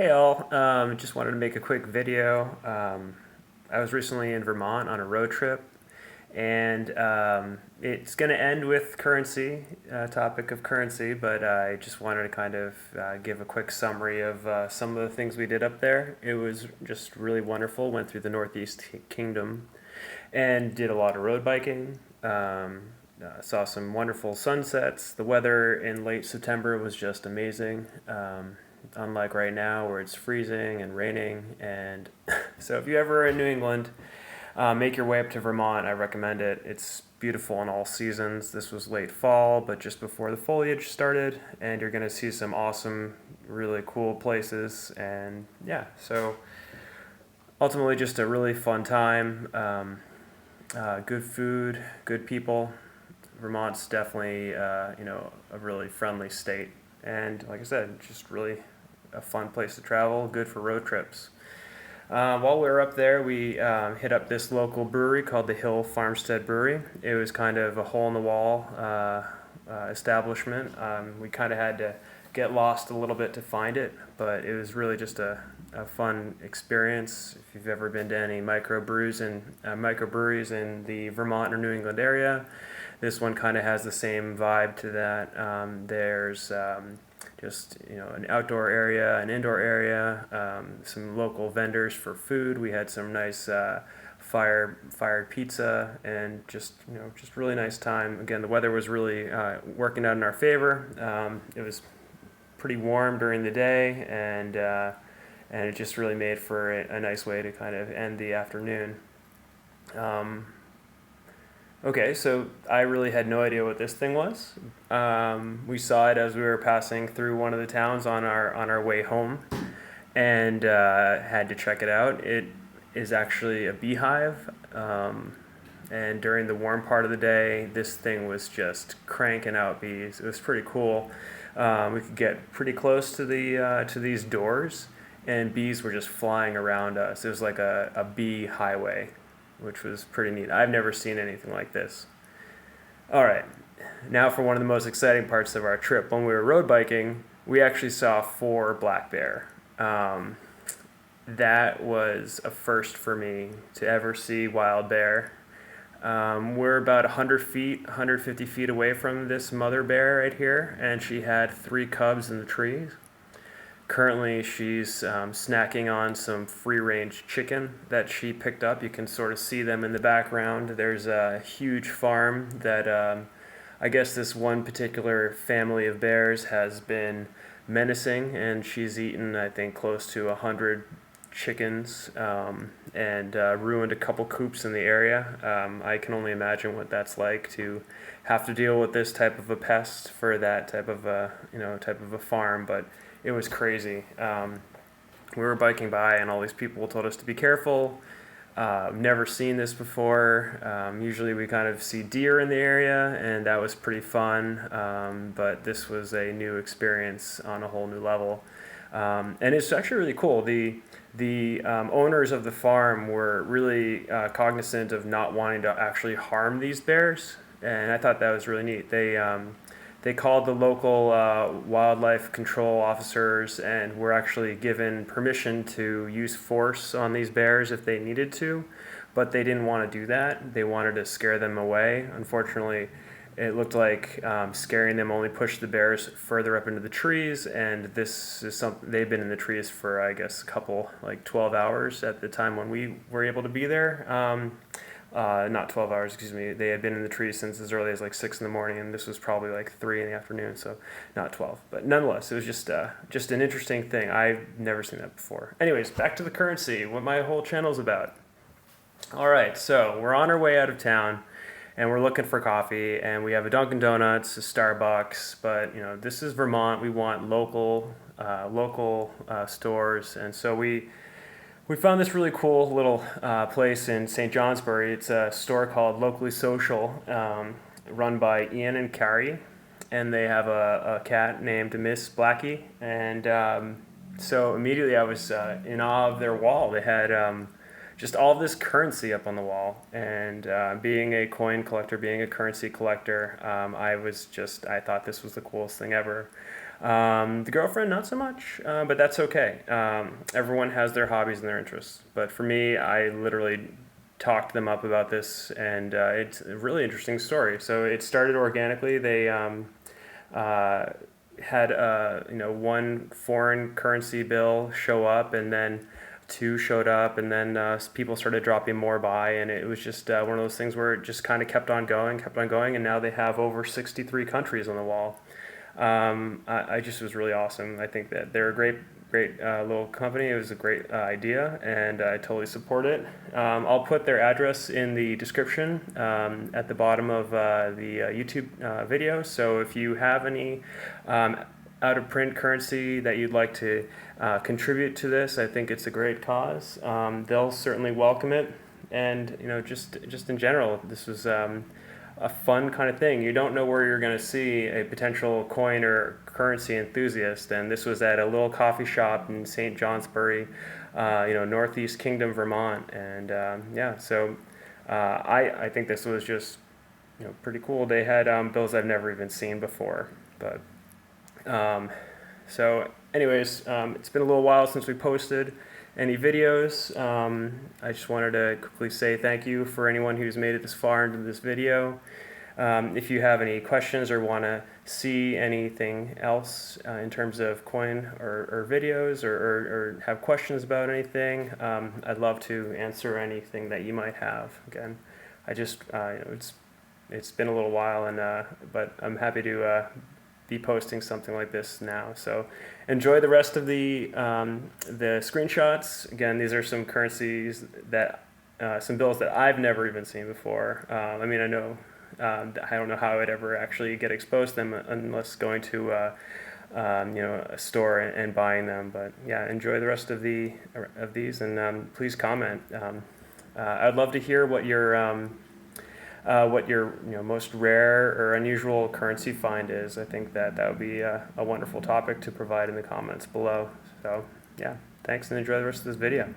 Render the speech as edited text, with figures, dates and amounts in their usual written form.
Hey all, just wanted to make a quick video. I was recently in Vermont on a road trip, and it's going to end with currency, topic of currency, but I just wanted to kind of give a quick summary of some of the things we did up there. It was just really wonderful. Went through the Northeast Kingdom and did a lot of road biking. Saw some wonderful sunsets. The weather in late September was just amazing. Unlike right now where it's freezing and raining. And so if you ever are in New England, make your way up to Vermont. I recommend it. It's beautiful in all seasons. This was late fall, but just before the foliage started, and you're going to see some awesome, really cool places. And yeah, so ultimately just a really fun time. Good food, good people. Vermont's definitely, a really friendly state. And like I said, just really a fun place to travel, good for road trips. While we were up there, we hit up this local brewery called the Hill Farmstead Brewery. It was kind of a hole in the wall establishment. We kind of had to get lost a little bit to find it, but it was really just a fun experience. If you've ever been to any microbreweries in the Vermont or New England area, this one kind of has the same vibe to that. There's just an outdoor area, an indoor area, some local vendors for food. We had some nice fired pizza, and just really nice time. Again, the weather was really working out in our favor. It was pretty warm during the day, and it just really made for a nice way to kind of end the afternoon. Okay, so I really had no idea what this thing was. We saw it as we were passing through one of the towns on our way home, and had to check it out. It is actually a beehive, and during the warm part of the day, this thing was just cranking out bees. It was pretty cool. We could get pretty close to these doors, and bees were just flying around us. It was like a bee highway, which was pretty neat. I've never seen anything like this. All right, now for one of the most exciting parts of our trip. When we were road biking, we actually saw 4 black bear. That was a first for me to ever see wild bear. We're about 100 feet, 150 feet away from this mother bear right here, and she had 3 cubs in the trees. Currently, she's snacking on some free-range chicken that she picked up. You can sort of see them in the background. There's a huge farm that I guess this one particular family of bears has been menacing, and she's eaten, I think, close to 100 chickens, and ruined a couple coops in the area. I can only imagine what that's like to have to deal with this type of a pest for that type of a farm, but it was crazy. We were biking by, and all these people told us to be careful. Never seen this before. Usually we kind of see deer in the area, and that was pretty fun, but this was a new experience on a whole new level. And it's actually really cool. The owners of the farm were really cognizant of not wanting to actually harm these bears, and I thought that was really neat. They called the local wildlife control officers and were actually given permission to use force on these bears if they needed to, but they didn't want to do that. They wanted to scare them away. Unfortunately, it looked like scaring them only pushed the bears further up into the trees, and this is something they've been in the trees for, I guess, a couple, like 12 hours at the time when we were able to be there. Not 12 hours, excuse me. They had been in the trees since as early as like 6 in the morning, and this was probably like 3 in the afternoon, so not 12. But nonetheless, it was just an interesting thing. I've never seen that before. Anyways, back to the currency, what my whole channel's about. All right, so we're on our way out of town, and we're looking for coffee, and we have a Dunkin' Donuts, a Starbucks, but this is Vermont. We want local stores, and so we found this really cool little place in St. Johnsbury. It's a store called Locally Social, run by Ian and Cari, and they have a cat named Miss Blackie. And so immediately I was in awe of their wall. They had just all this currency up on the wall. And being a coin collector, being a currency collector, I thought this was the coolest thing ever. The girlfriend, not so much, but that's okay. Everyone has their hobbies and their interests. But for me, I literally talked them up about this, and it's a really interesting story. So it started organically. They uh, had one foreign currency bill show up, and then two showed up, and then people started dropping more by, and it was just one of those things where it just kind of kept on going, and now they have over 63 countries on the wall. I just was really awesome. I think that they're a great little company. It was a great idea, and I totally support it. I'll put their address in the description at the bottom of the YouTube video. So if you have any out of print currency that you'd like to contribute to this, I think it's a great cause. They'll certainly welcome it, and just in general, this was. A fun kind of thing. You don't know where you're going to see a potential coin or currency enthusiast, and this was at a little coffee shop in St. Johnsbury, Northeast Kingdom, Vermont, and so I think this was just pretty cool. They had bills I've never even seen before, but anyways, it's been a little while since we posted any videos. I just wanted to quickly say thank you for anyone who's made it this far into this video. If you have any questions or want to see anything else in terms of coin or videos or have questions about anything, I'd love to answer anything that you might have. Again, I just it's been a little while, and but I'm happy to be posting something like this now. So enjoy the rest of the screenshots. Again, these are some currencies that some bills that I've never even seen before. I mean, I know I don't know how I'd ever actually get exposed to them unless going to a store and buying them. But yeah, enjoy the rest of these, and please comment. I'd love to hear what your most rare or unusual currency find is. I think that would be a wonderful topic to provide in the comments below. So yeah, thanks, and enjoy the rest of this video.